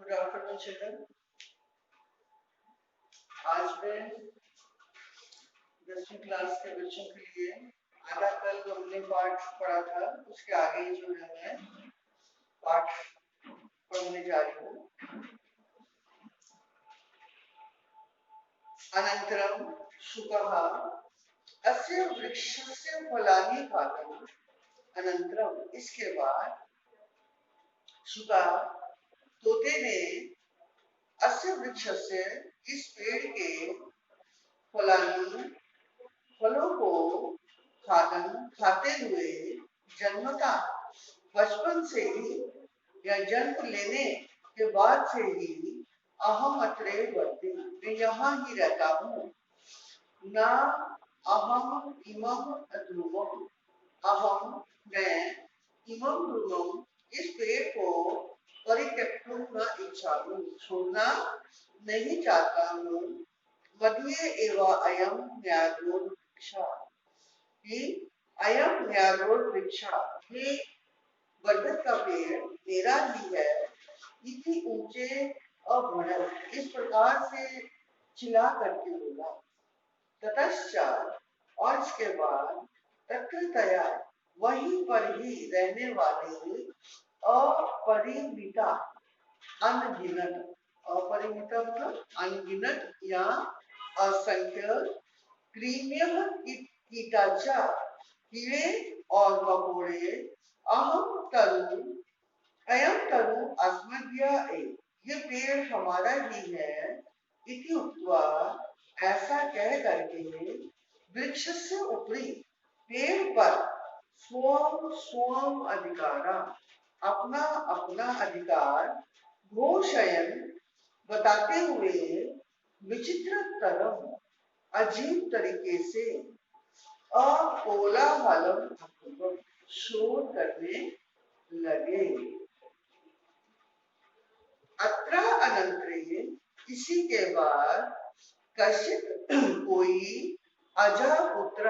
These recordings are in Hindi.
Good afternoon children. आज मैं 10वीं क्लास के बच्चों के लिए आधा कल जो हमने पाठ पढ़ा था उसके आगे जो है मैं पाठ पढ़ने जा रही हूँ। अनंतरम शुकः अस्य वृक्षस्य फलानि खादन्। अनंतरम इसके बाद शुका तोते ने अस्य वृक्षस्य इस पेड़ के फलानि फलों को खाते हुए जन्मता बचपन से ही या जन्म लेने के बाद से ही अहम अत्रे वर्ते मैं यहाँ ही रहता हूँ। न अहम इमम ध्रुवम अहम मैं इमम ध्रुवम इस पेड़ को परित्यक्तुं न इच्छामि छोड़ना नहीं चाहता हूँ। मध्ये एव अयं न्यायरोध वृक्षा कि अयं न्यायरोध वृक्षा ये बरगद का पेड़ मेरा ही है। इतनी ऊंचे अभड़क इस प्रकार से चिल्ला करके बोला। ततश्चात और इसके बाद तत्रतया वहीं पर ही रहने वाले अपरिमिता अनगिनत अपरिमित मतलब अनगिनत या असंख्य क्रीमियम कीटाचा कीड़े और मकोड़े अयम तरु अस्मद्या ये पेड़ हमारा ही है। इति उक्त्वा ऐसा कह करके वृक्ष से ऊपरी पेड़ पर स्वम स्वम अधिकारा अपना अपना अधिकार घोषयन बताते हुए विचित्र तरम अजीब तरीके से अकोलाहलम शोर करने लगे। अत्र अनंतरे इसी के बाद कश्चित कोई अजा पुत्र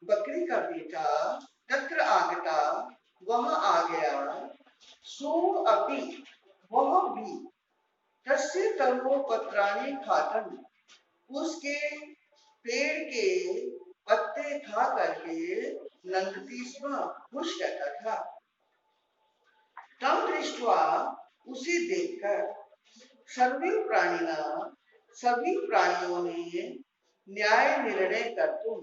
बकरी का बेटा तत्र आगता वह आ गया। सो अपि वह भी तस्य तरो पत्राणि खातन उसके पेड़ के पत्ते खा करके नंदती स्म खुश रहता था। तम दृष्ट्वा उसे देखकर सर्वे प्राणिना सभी प्राणियों ने न्याय निर्णय कर्तुम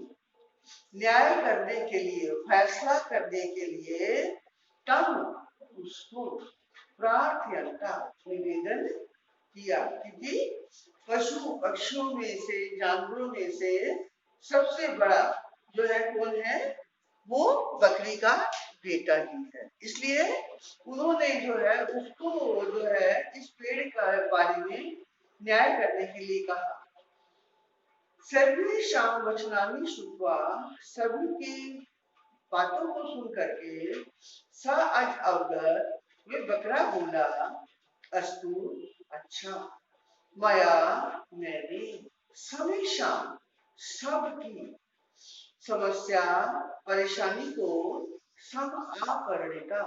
न्याय करने के लिए फैसला करने के लिए तम उसको प्रार्थयंता निवेदन किया। क्योंकि पशु पक्षियों में से जानवरों में से सबसे बड़ा जो है कौन है वो बकरी का बेटा ही है। इसलिए उन्होंने जो है उसको जो है इस पेड़ का बारे में न्याय करने के लिए कहा। सर्वेषां वचनानि श्रुत्वा सभी की बातों को सुन करके स आज अवगत ये बकरा बोला अस्तु अच्छा मया मैंने समेशा सबकी समस्या परेशानी को सब आपरणिता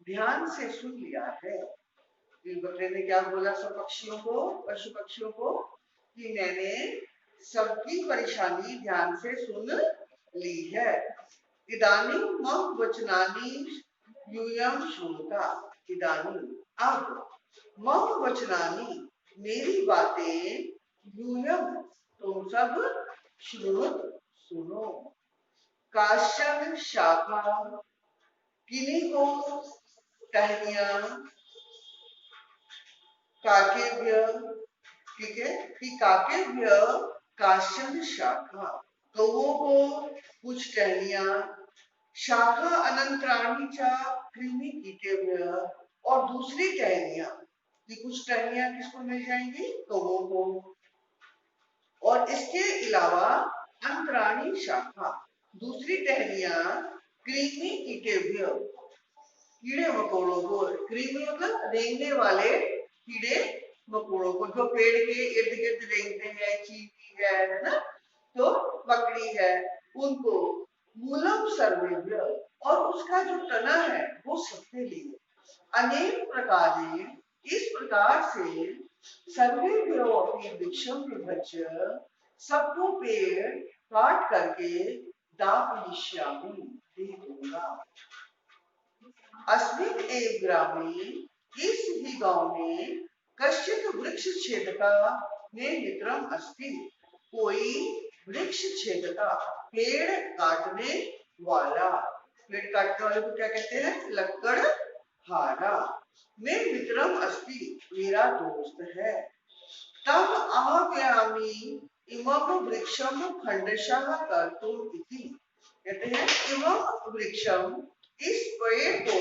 ध्यान से सुन लिया है। बकरे ने क्या बोला सब पक्षियों को पशु पक्षियों को कि मैंने सबकी परेशानी ध्यान से सुन ली है। इदानीं मम वचनानि यूयं श्रुता इदानीं अब मम वचनानि मेरी बातें यूयं तुम सब सुनो। काश्चन शाखा किन्हीं को टहनियां काकेभ्य ठीक है कि काकेभ्य काश्चन शाखा कौओं को कुछ टहनियां शाखा अनंतराणी चा कृमि कीटेभ्य और दूसरी टहनियां कि कुछ टहनियां किसको मिल जाएंगी कौओं को और इसके अलावा अंतराणी शाखा दूसरी टहनियां कृमि कीटेभ्य कीड़े मकोड़ों को कृमि मतलब रेंगने वाले कीड़े मकोड़ों को जो पेड़ के इर्द गिर्द रेंगते हैं चींटी है ना तो बकरी है उनको मूलम सर्वेभ्य और उसका जो तना है वो सबके लिए अनेक प्रकार इस प्रकार से सर्वेभ्यो अपनी वृक्षं विभज्य, सबको पेड़ काट करके दापयिष्यामि, दे दूंगा। अस्मिन् एव ग्रामे, इस ही गांव में, कश्चित् वृक्ष छेदका में मित्रम अस्ति, कोई वृक्ष छेदका, पेड़ काटने वाला। पेड़ काटने वाले को क्या कहते हैं? लक्कड़हारा। में मित्रम अस्ति, मेरा दोस्त है। तम आह्वयामि इमं वृक्षम खंडशः कर्तुम् इति। कहते हैं इमं वृक्षम, इस पेड़ को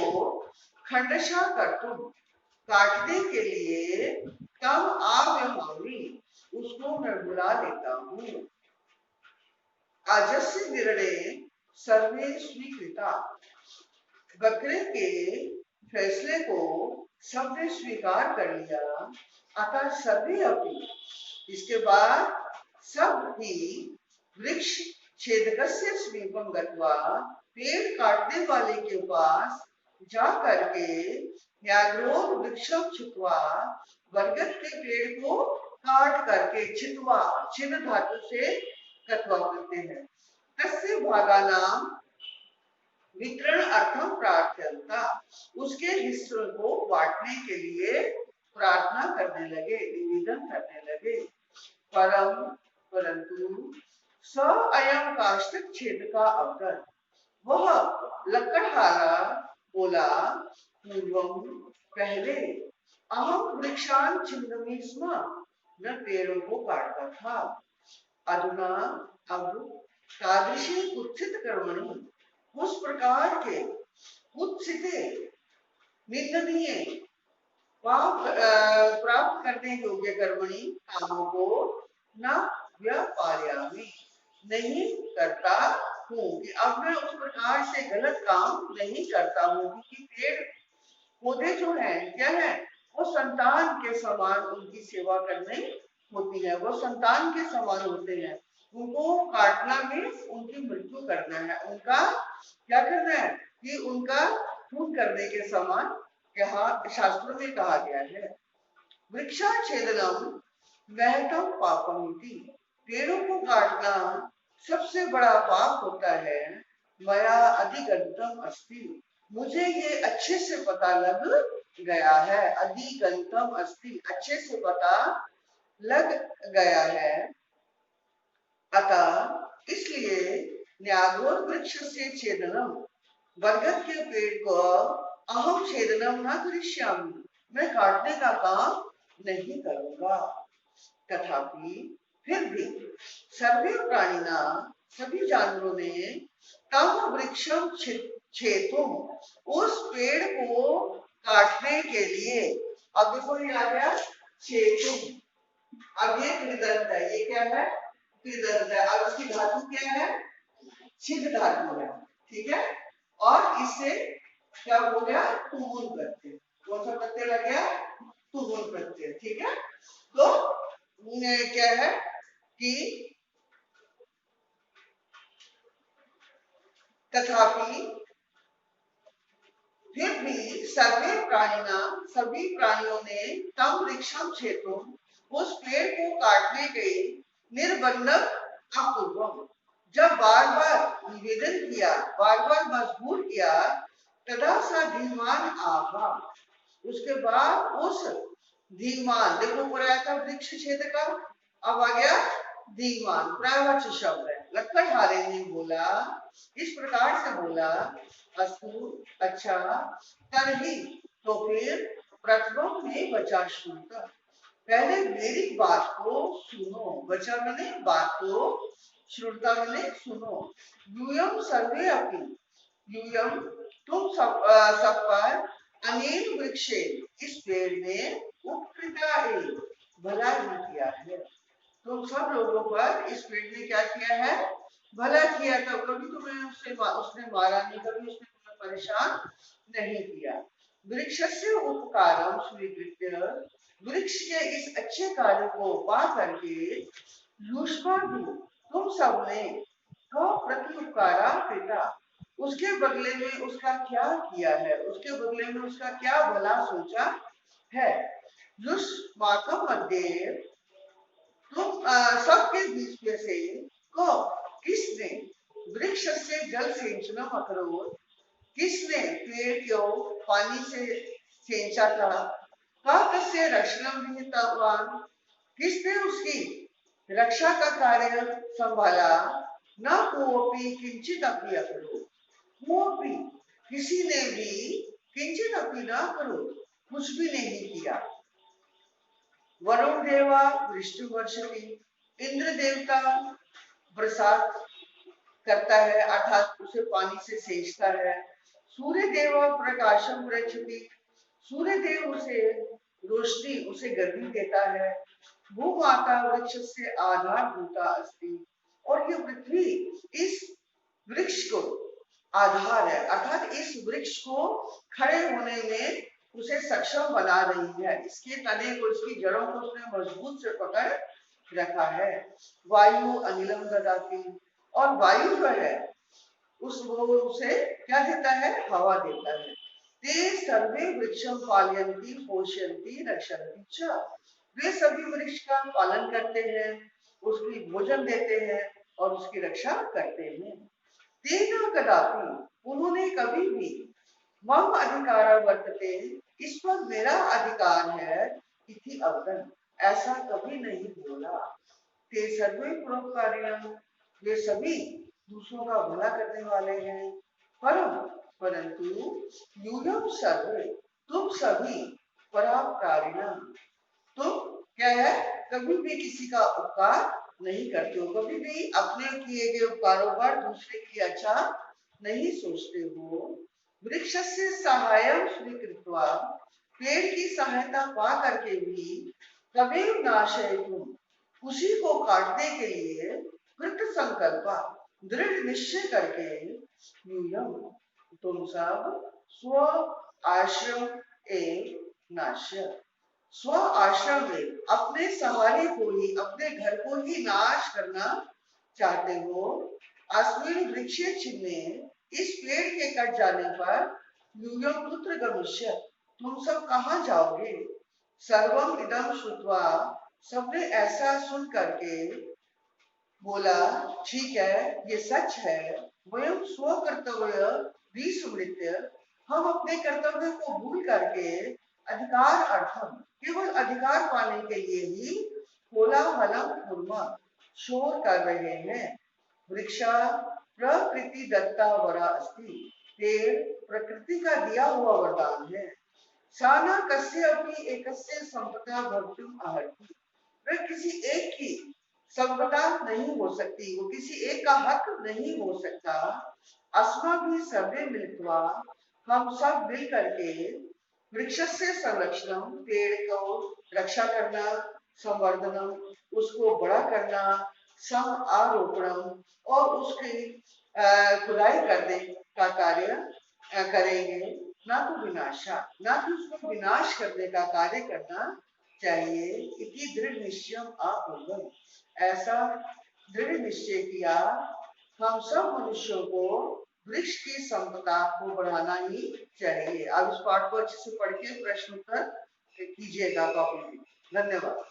खंडशः कर्तुम, काटने के लिए, तम आह्वयामि, उसको मैं बुला लेता हूँ। आजस्य निर्णय सर्वे स्वीकृता, बकरे के फैसले को सबने स्वीकार कर लिया। अतः सर्वे अपनी, इसके बाद सब ही वृक्ष छेदकस्य समीपम गत्वा, पेड़ काटने वाले के पास जा करके, व्याघ्रोर वृक्षम छित्वा, बरगद के पेड़ को काट करके, छित्वा, छिन्न धातु से कत्वा करते हैं। तस्य भागानाम वितरण अर्थम प्रार्थना, उसके हिस्सों को बांटने के लिए प्रार्थना करने लगे, निवेदन करने लगे। परंतु स अयं काष्ठक छेद का अवगत, वह लक्कड़हारा बोला, पूर्वम, पहले, अहम वृक्षान छिन्नमि स्म, मैं पेड़ों को काटता था। अधुना, अब, तादृशी कुत्सित कर्मणि, उस प्रकार के कुत्सिते, निंदनीय, पाप प्राप्त करने योग्य कर्मणि, कामों को न व्यापार्यामि, नहीं करता हूँ। कि अब मैं उस प्रकार से गलत काम नहीं करता हूँ, क्योंकि पेड़ पौधे जो हैं क्या है, वो संतान के समान उनकी सेवा करनी होती है, वो संतान के समान होते हैं। उनको काटना में उनकी मृत्यु करना है, उनका क्या करना है कि उनका खून करने के समान यहाँ शास्त्रों में कहा गया है। वृक्षाच्छेदनम महतम पापमिति, पेड़ों को काटना सबसे बड़ा पाप होता है। मया अधिगंतम अस्ति, मुझे ये अच्छे से पता लग गया है। अधिगंतम अस्ति, अच्छे से पता लग गया है। अतः इसलिए न्यागोर वृक्ष से छेदनम, बरगद के पेड़ को अहम छेदनम न करिष्यामि, मैं काटने का काम नहीं करूंगा। तथापि फिर भी सर्वे प्राणिना, सभी जानवरों ने, तम वृक्षम छेतुम, उस पेड़ को काटने के लिए, अब देखो ये आ गया छेतुम, अब ये कृदंत है, ये क्या है? कृदंत है। अब इसकी धातु क्या है? छिद धातु है, ठीक है। और इससे क्या हो गया? तुमुल प्रत्यय। कौन सा प्रत्यय लग गया? तुमुल प्रत्यय, ठीक है। तो क्या है कि तथापि फिर भी सर्वे प्राणिना, सभी प्राणियों ने, तम वृक्षम छेतुम, उस पेड़ को काटने के निर्बंधक अपूर्वम, जब बार बार निवेदन किया, बार बार मजबूर किया, तदा सा धीमान आहा, उसके बाद उस धीमान, देखो पूरा था वृक्ष छेद का, अब आ गया धीमान, प्रायवाची शब्द है। लक्कड़हारे ने बोला, इस प्रकार से बोला, अस्तु, अच्छा, तरही, तो फिर प्रथम में बचा सुनता, पहले मेरी बात को सुनो। बचा मैंने बात को, श्रुता मैंने सुनो। यूयम सर्वे अपनी, यूयम तुम सब पर, अनेन वृक्षे, इस पेड़ ने, उपकृता है, भला ही किया है। तुम सब लोगों पर इस पेड़ ने क्या किया है? भला किया था। कभी तुम्हें उसने मारा नहीं, कभी उसने तुम्हें परेशान नहीं किया। वृक्षस्य उपकारम स्वीकृत्य, वृक्ष के इस अच्छे कार्य को पा करके, युष्माभि, तुम सबने, प्रति उपकारा कृता, उसके बदले में उसका क्या किया है, उसके बदले में उसका क्या भला सोचा है। युष्माकं मध्ये तुम सबके बीच में से को किसने वृक्ष से जल सिंचनम अकरोत्, किसने पेड़ को पानी से सिंचा था। का तस्य रक्षणम विहितवान, किसने उसकी रक्षा का कार्य संभाला। न कोपी किंचित अपि अकरोत्, वो भी किसी ने भी किंचित अपि न करो, कुछ भी नहीं किया। वरुण देवा वृष्टि वर्षति, इंद्र देवता बरसात करता है अर्थात उसे पानी से सेंचता है। सूर्य देव प्रकाशम रक्षति, सूर्य देव उसे रोशनी उसे गर्मी देता है। भूमाता वृक्ष से आधारभूता अस्ति, और ये पृथ्वी इस वृक्ष को आधार है अर्थात इस वृक्ष को खड़े होने में उसे सक्षम बना रही है। इसके तने को इसकी जड़ों को उसने मजबूत से पकड़ रखा है। वायु अनिलम ददाति, और वायु जो है वो उसे क्या देता है, हवा देता है। ते सर्वे वृक्षम पालयन्ति पोषयन्ति रक्षन्ति च, वे सभी वृक्ष का पालन करते हैं, उसकी भोजन देते हैं और उसकी रक्षा करते हैं। तेन कदापि, उन्होंने कभी भी मम अधिकार वर्तते, इस पर मेरा अधिकार है इति अवदन, ऐसा कभी नहीं बोला। ते सर्वे परोपकारिणः, वे सभी दूसरों का भला करने वाले हैं। परंतु यूयम सर्वे, तुम सभी परोपकारिणः, तुम क्या है, कभी भी किसी का उपकार नहीं करते हो, कभी भी अपने किए गए उपकारों पर दूसरे की अच्छा नहीं सोचते हो। वृक्ष से सहायम स्वीकृत्वा, पेड़ की सहायता पा करके भी कभी नाशयितुम, उसी को काटने के लिए कृत संकल्प दृढ़ निश्चय करके यूयम, तुम सब स्व आश्रम एक नाश्य, स्व आश्रम में अपने सहारे को ही, अपने घर को ही नाश करना चाहते हो। अस्मिन् वृक्षे छिन्ने, इस पेड़ के कट जाने पर यूयम कुत्र गमिष्यति, तुम सब कहाँ जाओगे। सर्वम इदम श्रुत्वा, सबने ऐसा सुन करके बोला ठीक है ये सच है। वयम स्व कर्तव्य विस्मृत्य, हम अपने कर्तव्य को भूल करके अधिकार अर्थम, केवल अधिकार पाने के लिए ही कोलाहलम कुर्मः, शोर कर रहे हैं। वृक्षा प्रकृति दत्ता वरा अस्ति, पेड़ प्रकृति का दिया हुआ वरदान है। साना कस्य अपनी एकस्य संपदा भवितुम अर्हति, वह किसी एक की संपदा नहीं हो सकती, वो किसी एक का हक नहीं हो सकता। अस्माभिः सर्वे मिलित्वा, हम सब मिल करके वृक्ष से संरक्षण, पेड़ को रक्षा करना, संवर्धनम उसको बड़ा करना, सम आरोपणम और उसकी खुदाई करने का कार्य करेंगे। ना तो विनाशा, ना तो उसको विनाश करने का कार्य करना चाहिए। इति दृढ़ निश्चय आपूर्वम, ऐसा दृढ़ निश्चय किया हम सब मनुष्यों को वृक्ष की संपदा को बढ़ाना ही चाहिए। अब इस पाठ को अच्छे से पढ़ के प्रश्न उत्तर कीजिएगा कॉपी में। धन्यवाद।